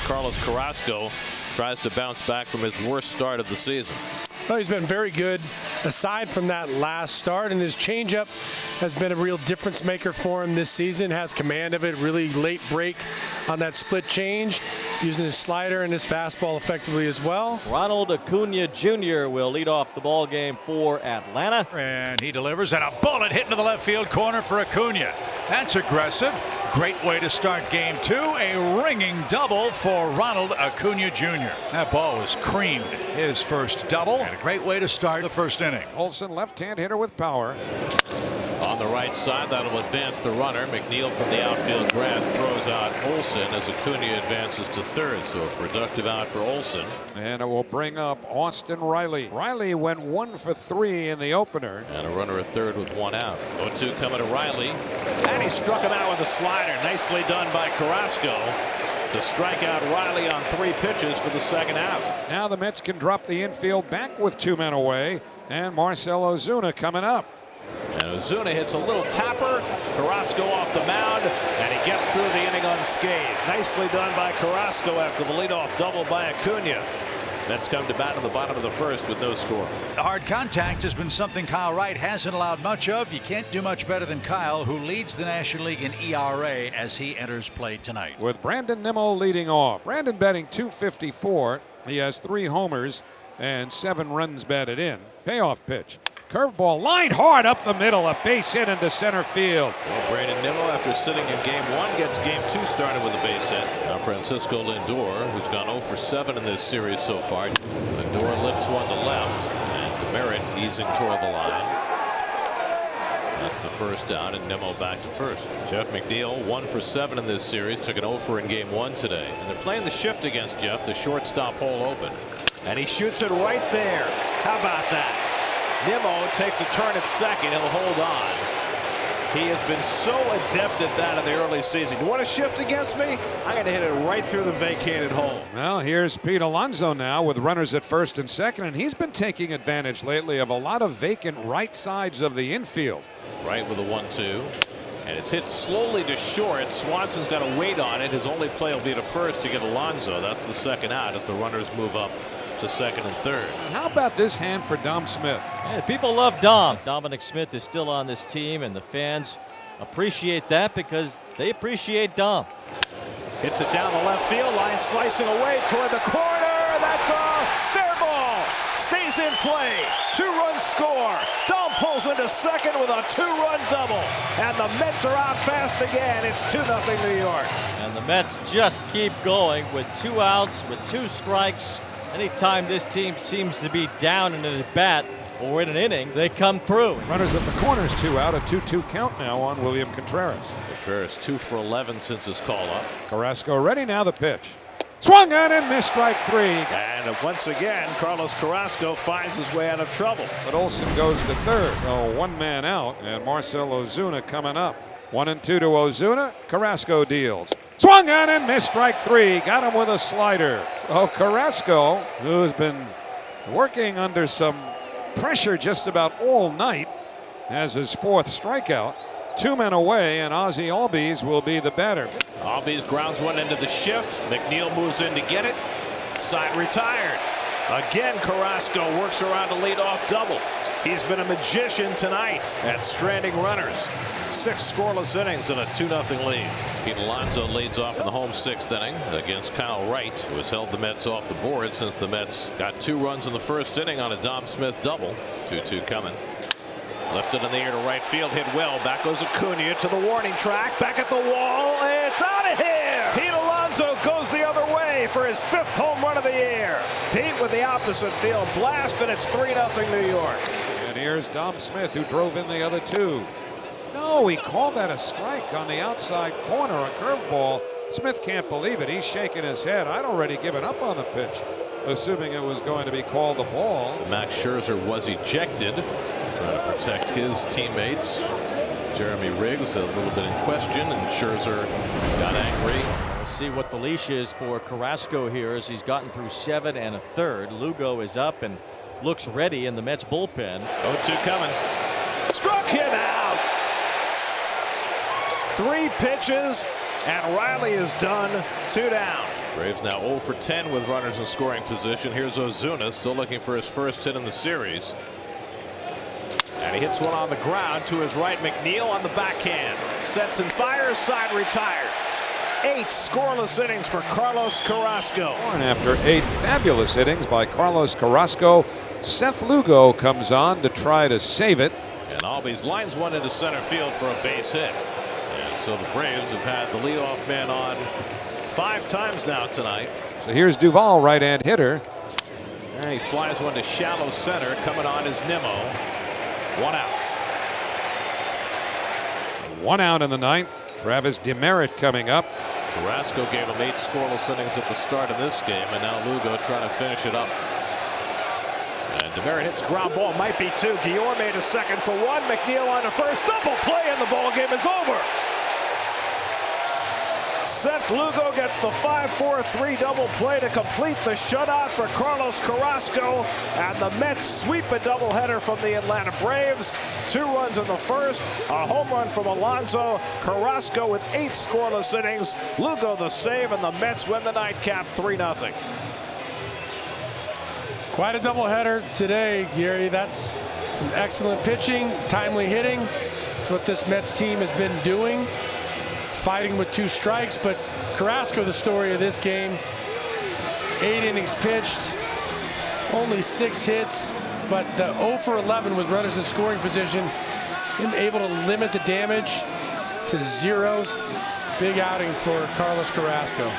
Carlos Carrasco tries to bounce back from his worst start of the season. Well, he's been very good aside from that last start, and his changeup has been a real difference maker for him this season. Has command of it, really late break on that split change, using his slider and his fastball effectively as well. Ronald Acuna Jr. will lead off the ball game for Atlanta. And he delivers, and a bullet hit into the left field corner for Acuna. That's aggressive. Great way to start game two. A ringing double for Ronald Acuna Jr. That ball was creamed. His first double, and a great way to start the first inning. Olsen, left-hand hitter with power. On the right side, that'll advance the runner. McNeil from the outfield grass throws out Olsen as Acuna advances to third. So a productive out for Olsen. And it will bring up Austin Riley. Riley went 1 for 3 in the opener. And a runner at third with 1 out. 0-2 coming to Riley. And he struck him out with a slider. Nicely done by Carrasco to strike out Riley on 3 pitches for the second out. Now the Mets can drop the infield back with 2 men away. And Marcell Ozuna coming up. And Ozuna hits a little tapper. Carrasco off the mound, and he gets through the inning unscathed. Nicely done by Carrasco after the leadoff double by Acuna. Mets come to bat in the bottom of the first with no score. Hard contact has been something Kyle Wright hasn't allowed much of. You can't do much better than Kyle, who leads the National League in ERA as he enters play tonight. With Brandon Nimmo leading off. Brandon batting .254. He has 3 homers and 7 runs batted in. Payoff pitch. Curveball lined hard up the middle, a base hit into center field. Well, Brandon Nimmo, after sitting in game 1, gets game 2 started with a base hit. Now Francisco Lindor, who's gone 0 for 7 in this series so far. Lindor lifts one to left, and Demeritte easing toward the line. That's the first out, and Nimmo back to first. Jeff McNeil 1 for 7 in this series, took an 0 for in game 1 today. And they're playing the shift against Jeff, the shortstop hole open. And he shoots it right there. How about that? Nimmo takes a turn at second. He'll hold on. He has been so adept at that in the early season. You want to shift against me? I'm going to hit it right through the vacated hole. Well, here's Pete Alonso now with runners at first and second, and he's been taking advantage lately of a lot of vacant right sides of the infield. Right with a 1-2. And it's hit slowly to short. Swanson's got to wait on it. His only play will be to first to get Alonso. That's the second out as the runners move up to second and third. How about this hand for Dom Smith? Yeah, people love Dom. Dominic Smith is still on this team, and the fans appreciate that because they appreciate Dom. Hits it down the left field line, slicing away toward the corner. That's a fair ball. Stays in play. 2-run score. Dom pulls into second with a 2-run double. And the Mets are out fast again. It's 2-0 New York. And the Mets just keep going with 2 outs, with 2 strikes. Anytime this team seems to be down in an at-bat or in an inning, they come through. Runners at the corners, 2 out, a 2-2 count now on William Contreras. Contreras 2 for 11 since his call up. Carrasco ready now, the pitch. Swung on and missed, strike 3. And once again, Carlos Carrasco finds his way out of trouble. But Olsen goes to third, so 1 man out, and Marcell Ozuna coming up. 1-2 to Ozuna. Carrasco deals. Swung on and missed, strike 3. Got him with a slider. So Carrasco, who's been working under some pressure just about all night, has his 4th strikeout. 2 men away, and Ozzie Albies will be the batter. Albies grounds one into the shift. McNeil moves in to get it. Side retired. Again, Carrasco works around a leadoff double. He's been a magician tonight at stranding runners. 6 scoreless innings and a 2-0 lead. Pete Alonso leads off in the home 6th inning against Kyle Wright, who has held the Mets off the board since the Mets got 2 runs in the first inning on a Dom Smith double. 2-2 coming. Lifted in the air to right field, hit well. Back goes Acuna to the warning track. Back at the wall. It's out of here. Pete Alonso goes the other way for his 5th home run of the year. Pete with the opposite field blast, and it's 3-0 New York. And here's Dom Smith, who drove in the other 2. No, he called that a strike on the outside corner, a curveball. Smith can't believe it. He's shaking his head. I'd already given up on the pitch, assuming it was going to be called a ball. Max Scherzer was ejected, trying to protect his teammates. Jeremy Riggs a little bit in question, and Scherzer got angry. We'll see what the leash is for Carrasco here as he's gotten through 7 1/3. Lugo is up and looks ready in the Mets bullpen. 0-2 coming. Struck him out. 3 pitches, and Riley is done. 2 down. Braves now 0 for 10 with runners in scoring position. Here's Ozuna, still looking for his first hit in the series. And he hits one on the ground to his right. McNeil on the backhand. Sets and fires. Side retired. 8 scoreless innings for Carlos Carrasco. And after 8 fabulous innings by Carlos Carrasco, Seth Lugo comes on to try to save it. And Albies lines one into center field for a base hit. And so the Braves have had the leadoff man on 5 times now tonight. So here's Duvall, right-hand hitter. And he flies one to shallow center. Coming on is Nimmo. 1 out. 1 out in the 9th. Travis Demerit coming up. Carrasco gave him 8 scoreless innings at the start of this game, and now Lugo trying to finish it up. And Demerit hits ground ball, might be 2. Guillaume made a second for 1. McNeil on the first. Double play, and the ball game is over. Seth Lugo gets the 5-4-3 double play to complete the shutout for Carlos Carrasco, and the Mets sweep a doubleheader from the Atlanta Braves. 2 runs in the first, a home run from Alonso. Carrasco with 8 scoreless innings. Lugo the save, and the Mets win the nightcap 3-0. Quite a doubleheader today, Gary. That's some excellent pitching, timely hitting. That's what this Mets team has been doing. Fighting with 2 strikes, but Carrasco, the story of this game. 8 innings pitched, only 6 hits, but the 0 for 11 with runners in scoring position, him able to limit the damage to 0s. Big outing for Carlos Carrasco.